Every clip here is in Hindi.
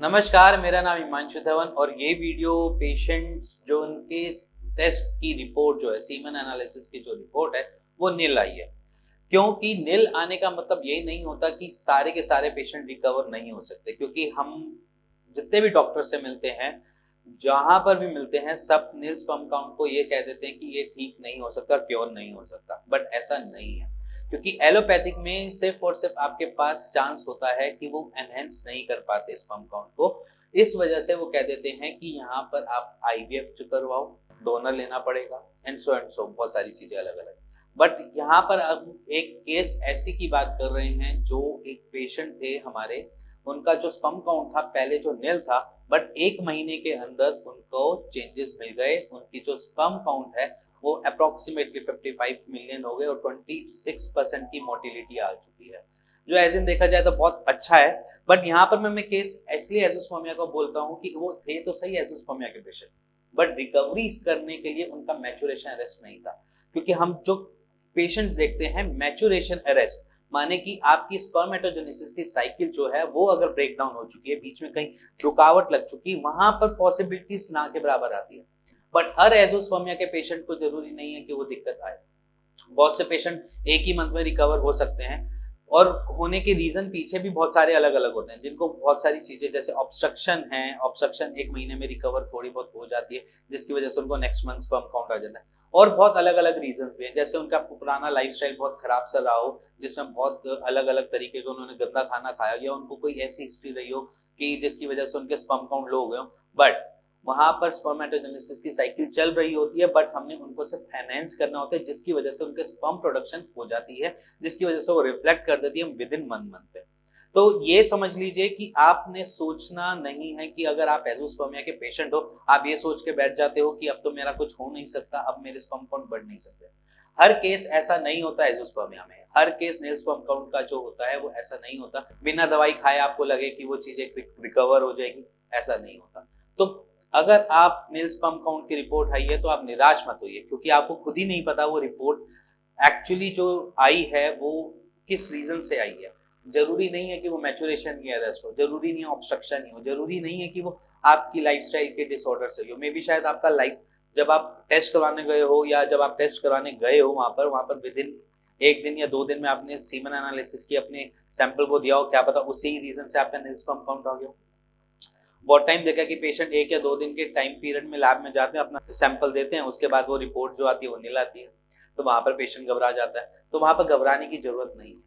नमस्कार, मेरा नाम हिमांशु धवन और ये वीडियो पेशेंट्स जो उनके टेस्ट की रिपोर्ट जो है सीमन एनालिसिस की जो रिपोर्ट है वो नील आई है। क्योंकि नील आने का मतलब ये नहीं होता कि सारे के सारे पेशेंट रिकवर नहीं हो सकते, क्योंकि हम जितने भी डॉक्टर से मिलते हैं, जहां पर भी मिलते हैं, सब नील स्पर्म काउंट को ये कह देते हैं कि ये ठीक नहीं हो सकता, क्योर नहीं हो सकता, बट ऐसा नहीं है। क्योंकि एलोपैथिक में सिर्फ और सिर्फ आपके पास चांस होता है कि वो एनहेंस नहीं कर पाते स्पर्म काउंट को। इस वजह से वो कह देते हैं कि यहाँ पर आप आईवीएफ करवाओ, डोनर लेना पड़ेगा, एंड सो बहुत सारी चीजें अलग अलग। बट यहाँ पर अब एक केस ऐसी की बात कर रहे हैं, जो एक पेशेंट थे हमारे, उनका जो स्पर्म काउंट था पहले जो नील था, बट एक महीने के अंदर उनको चेंजेस मिल गए। उनकी जो स्पर्म काउंट है वो अप्रोक्सीमेटली 55 मिलियन हो गए और 26% की मोटिलिटी आ चुकी है, जो एज इन देखा जाए तो बहुत अच्छा है। बट यहाँ पर मैं केस इसलिए एजोस्पर्मिया को बोलता हूँ कि वो थे तो सही एजोस्पर्मिया के पेशेंट, बट रिकवरी करने के लिए उनका मैचुरेशन अरेस्ट नहीं था। क्योंकि हम जो पेशेंट्स देखते हैं मैचुरेशन अरेस्ट, माने कि आपकी स्पर्मेटोजेनेसिस की साइकिल जो है वो अगर ब्रेक डाउन हो चुकी है, बीच में कहीं रुकावट लग चुकी है, वहां पर पॉसिबिलिटीज ना के बराबर आती है। बट हर एजोस्पर्मिया के पेशेंट को जरूरी नहीं है कि वो दिक्कत आए। बहुत से पेशेंट एक ही मंथ में रिकवर हो सकते हैं, और होने के रीजन पीछे भी बहुत सारे अलग अलग होते हैं, जिनको बहुत सारी चीजें जैसे ऑब्स्ट्रक्शन है, ऑब्स्ट्रक्शन एक महीने में रिकवर थोड़ी बहुत हो जाती है, जिसकी वजह से उनको नेक्स्ट मंथ स्पर्म काउंट आ जाता है। और बहुत अलग अलग रीजन भी हैं, जैसे उनका पुराना लाइफस्टाइल बहुत खराब सा रहा हो, जिसमें बहुत अलग अलग तरीके का उन्होंने गंदा खाना खाया, या उनको कोई ऐसी हिस्ट्री रही हो कि जिसकी वजह से उनके स्पर्म काउंट लो हो गए हो। बट वहां पर स्पर्मेटोजेनेसिस की साइकिल चल रही होती है, बट हमने उनको सिर्फ एनहेंस करना होता है, जिसकी वजह से उनके स्पर्म प्रोडक्शन हो जाती है, जिसकी वजह से वो रिफ्लेक्ट कर देती है विद इन 1 मंथ पे। तो ये समझ लीजिए कि आपने सोचना नहीं है कि अगर आप एजोस्पर्मिया के पेशेंट हो, आप ये सोच के बैठ जाते हो कि अब तो मेरा कुछ हो नहीं सकता, अब मेरे स्पर्म काउंट बढ़ नहीं सकते। हर केस ऐसा नहीं होता एजोस्पर्मिया में। हर केस नील स्पर्म काउंट का जो होता है वो ऐसा नहीं होता बिना दवाई खाए आपको लगे कि वो चीजें रिकवर हो जाएगी, ऐसा नहीं होता। तो अगर आप नील स्पर्म काउंट की रिपोर्ट आई है तो आप निराश मत होइए, क्योंकि आपको खुद ही नहीं पता वो रिपोर्ट एक्चुअली जो आई है वो किस रीजन से आई है। जरूरी नहीं है कि वो मैचुरेशन की अरेस्ट हो, जरूरी नहीं है ऑब्स्ट्रक्शन ही हो, जरूरी नहीं है कि वो आपकी लाइफस्टाइल के डिसऑर्डर से हो। मे बी शायद आपका लाइफ, जब आप टेस्ट करवाने गए हो या जब आप टेस्ट कराने गए हो वहां पर विद इन 1 दिन या 2 दिन में आपने सीमन एनालिसिस की अपने सैंपल को दिया हो, क्या पता उसी रीजन से आपका नील स्पर्म काउंट आ गया हो। बहुत टाइम देखा कि पेशेंट 1 या 2 दिन के टाइम पीरियड में लैब में जाते हैं, अपना सैंपल देते हैं, उसके बाद वो रिपोर्ट जो आती है वो नील आती है, तो वहां पर पेशेंट घबरा जाता है। तो वहां पर घबराने की जरूरत नहीं है।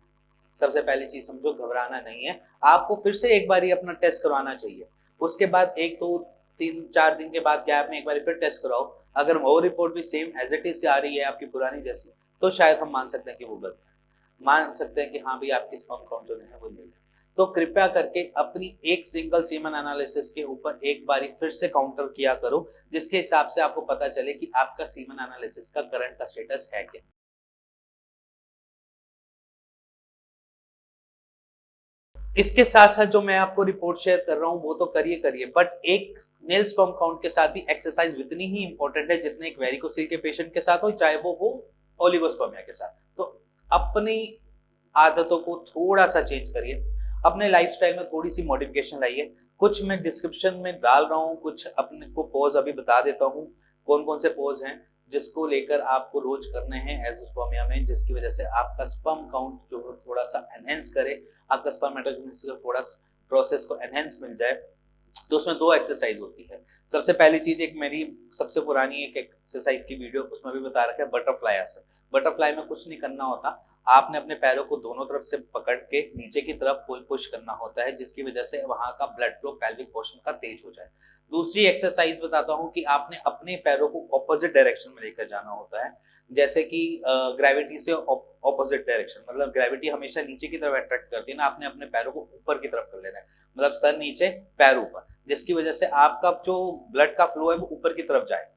सबसे पहली चीज समझो, घबराना नहीं है। आपको फिर से एक बार अपना टेस्ट करवाना चाहिए, उसके बाद 1 2 3 4 दिन के बाद गैप में एक बार फिर टेस्ट कराओ। अगर वो रिपोर्ट भी सेम एज इट इज आ रही है आपकी पुरानी जैसी, तो शायद हम मान सकते हैं कि वो गलत है, मान सकते हैं कि हाँ भाई आपकी स्पर्म काउंट जो है वो नील है। तो कृपया करके अपनी एक सिंगल सीमन एनालिसिस के ऊपर एक बारी फिर से काउंटर किया करो, जिसके हिसाब से आपको पता चले कि आपका सीमन एनालिसिस का करंट का स्टेटस है क्या। इसके साथ साथ जो मैं आपको रिपोर्ट शेयर कर रहा हूं वो तो करिए करिए, बट एक नील स्पर्म काउंट के साथ भी एक्सरसाइज उतनी ही इंपॉर्टेंट है जितने एक वेरिकोसिल के पेशेंट के साथ हो, चाहे वो हो ओलिगोस्पर्मिया के साथ। तो अपनी आदतों को थोड़ा सा चेंज करिए, अपने लाइफस्टाइल में थोड़ी सी मॉडिफिकेशन लाइए। कुछ मैं डिस्क्रिप्शन में डाल रहा हूँ, कुछ अपने को पोज अभी बता देता हूँ कौन कौन से पोज हैं जिसको लेकर आपको रोज करने हैं एजोस्पर्मिया में, जिसकी वजह से आपका स्पर्म काउंट जो थोड़ा सा एनहेंस करे, आपका स्पर्मेटोजेनेसिस का थोड़ा प्रोसेस को एनहेंस मिल जाए। तो उसमें 2 एक्सरसाइज होती है। सबसे पहली चीज, एक मेरी सबसे पुरानी एक एक्सरसाइज की वीडियो, उसमें भी बता रखा है बटरफ्लाई आसन। बटरफ्लाई में कुछ नहीं करना होता, आपने अपने पैरों को दोनों तरफ से पकड़ के नीचे की तरफ पुश करना होता है, जिसकी वजह से वहां का ब्लड फ्लो पेल्विक पोर्शन का तेज हो जाए। दूसरी एक्सरसाइज बताता हूँ कि आपने अपने पैरों को ऑपोजिट डायरेक्शन में लेकर जाना होता है, जैसे कि ग्रेविटी से ऑपोजिट डायरेक्शन, मतलब ग्रेविटी हमेशा नीचे की तरफ अट्रैक्ट करती है ना, आपने अपने पैरों को ऊपर की तरफ कर लेना है, मतलब सर नीचे पैर ऊपर, जिसकी वजह से आपका जो ब्लड का फ्लो है वो ऊपर की तरफ जाए।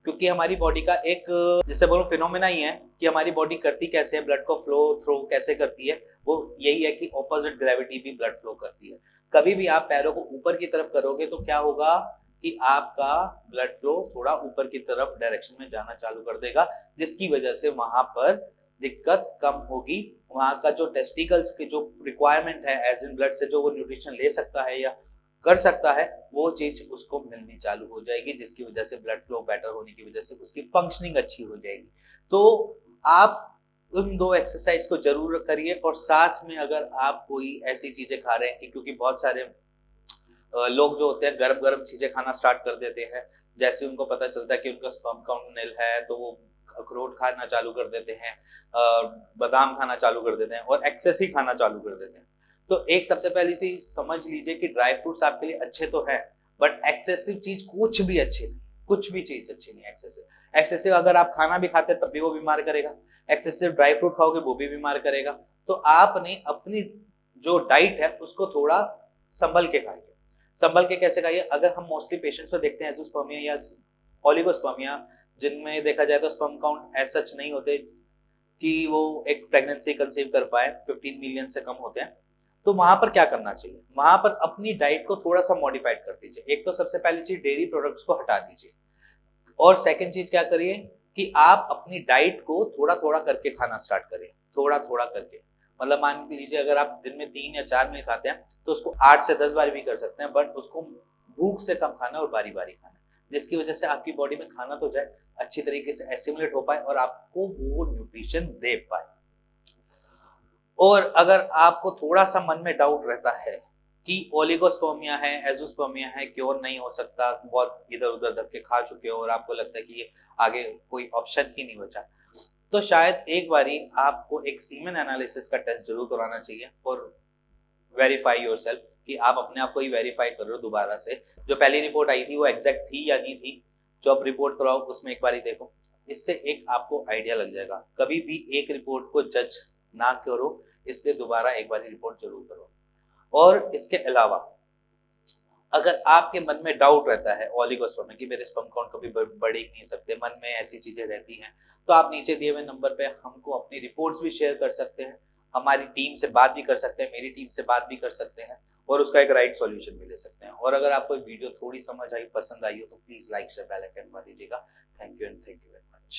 क्योंकि हमारी बॉडी का एक, जैसे बोलो, फिनोमेना ही है कि हमारी बॉडी करती कैसे है, ब्लड को फ्लो थ्रो कैसे करती है, वो यही है कि ऑपोजिट ग्रेविटी भी ब्लड फ्लो करती है। कभी भी आप पैरों को ऊपर की तरफ करोगे तो क्या होगा कि आपका ब्लड फ्लो थोड़ा ऊपर की तरफ डायरेक्शन में जाना चालू कर देगा, जिसकी वजह से वहां पर दिक्कत कम होगी। वहां का जो टेस्टिकल्स की जो रिक्वायरमेंट है एज इन ब्लड से, जो वो न्यूट्रिशन ले सकता है या कर सकता है वो चीज उसको मिलनी चालू हो जाएगी, जिसकी वजह से ब्लड फ्लो बेटर होने की वजह से उसकी फंक्शनिंग अच्छी हो जाएगी। तो आप उन 2 एक्सरसाइज को जरूर करिए, और साथ में अगर आप कोई ऐसी चीजें खा रहे हैं कि क्योंकि बहुत सारे लोग जो होते हैं गरम गरम चीजें खाना स्टार्ट कर देते हैं, जैसे उनको पता चलता है कि उनका स्पर्म काउंट निल है तो वो अखरोट खाना चालू कर देते हैं, बादाम खाना चालू कर देते हैं और एक्सेस ही खाना चालू कर देते हैं। तो एक सबसे पहली सी समझ लीजिए कि ड्राई फ्रूट्स आपके लिए अच्छे तो है, बट एक्सेसिव चीज कुछ भी अच्छी नहीं, कुछ भी चीज अच्छी नहीं। एक्सेसिव अगर आप खाना भी खाते हैं तब भी वो बीमार करेगा, एक्सेसिव ड्राई फ्रूट खाओगे वो भी बीमार करेगा। तो आपने अपनी जो डाइट है उसको थोड़ा संभल के खाइए। संभल के कैसे खाइए? अगर हम मोस्टली पेशेंट्स में देखते हैं एज़ोस्पर्मिया या ओलिगोस्पर्मिया, जिनमें देखा जाए तो स्पर्म काउंट एज सच नहीं होते कि वो एक प्रेगनेंसी कंसीव कर पाए, 15 मिलियन से कम होते हैं। तो वहां पर क्या करना चाहिए? वहां पर अपनी डाइट को थोड़ा सा मॉडिफाइड कर दीजिए। एक तो सबसे पहली चीज डेयरी प्रोडक्ट्स को हटा दीजिए, और सेकंड चीज क्या करिए कि आप अपनी डाइट को थोड़ा थोड़ा करके खाना स्टार्ट करिए, थोड़ा थोड़ा करके। मतलब मान लीजिए अगर आप दिन में 3 या 4 मील खाते हैं तो उसको 8 से 10 बार भी कर सकते हैं, बट उसको भूख से कम खाना और बारी बारी खाना, जिसकी वजह से आपकी बॉडी में खाना तो जाए, अच्छी तरीके से एसिमुलेट हो पाए और आपको वो न्यूट्रिशन दे पाए। और अगर आपको थोड़ा सा मन में डाउट रहता है कि ओलिगोस्पर्मिया है, एज़ोस्पर्मिया है, क्योर नहीं हो सकता, बहुत इधर उधर धक्के खा चुके हो और आपको लगता है कि ये आगे कोई ऑप्शन ही नहीं बचा, तो शायद एक बारी आपको एक सीमेन एनालिसिस का टेस्ट जरूर कराना चाहिए फॉर वेरीफाई योरसेल्फ, कि आप अपने आप को ही वेरीफाई कर रहे हो दोबारा से, जो पहली रिपोर्ट आई थी वो एग्जैक्ट थी या नहीं थी। जो आप रिपोर्ट कराओ उसमें एक बारी देखो, इससे एक आपको आइडिया लग जाएगा। कभी भी एक रिपोर्ट को जज ना करो, इसलिए दोबारा एक बारी रिपोर्ट जरूर करो। और इसके अलावा अगर आपके मन में डाउट रहता है ओलिगोस्पर्मिया कि मेरे स्पर्म काउंट कभी बढ़ ही नहीं सकते, मन में ऐसी चीजें रहती हैं, तो आप नीचे दिए हुए नंबर पे हमको अपनी रिपोर्ट्स भी शेयर कर सकते हैं, हमारी टीम से बात भी कर सकते हैं, मेरी टीम से बात भी कर सकते हैं, और उसका एक राइट सॉल्यूशन भी ले सकते हैं। और अगर आपको वीडियो थोड़ी समझ आई, पसंद आई हो, तो please like share bell icon दबा दीजिएगा। Thank you and thank you very much.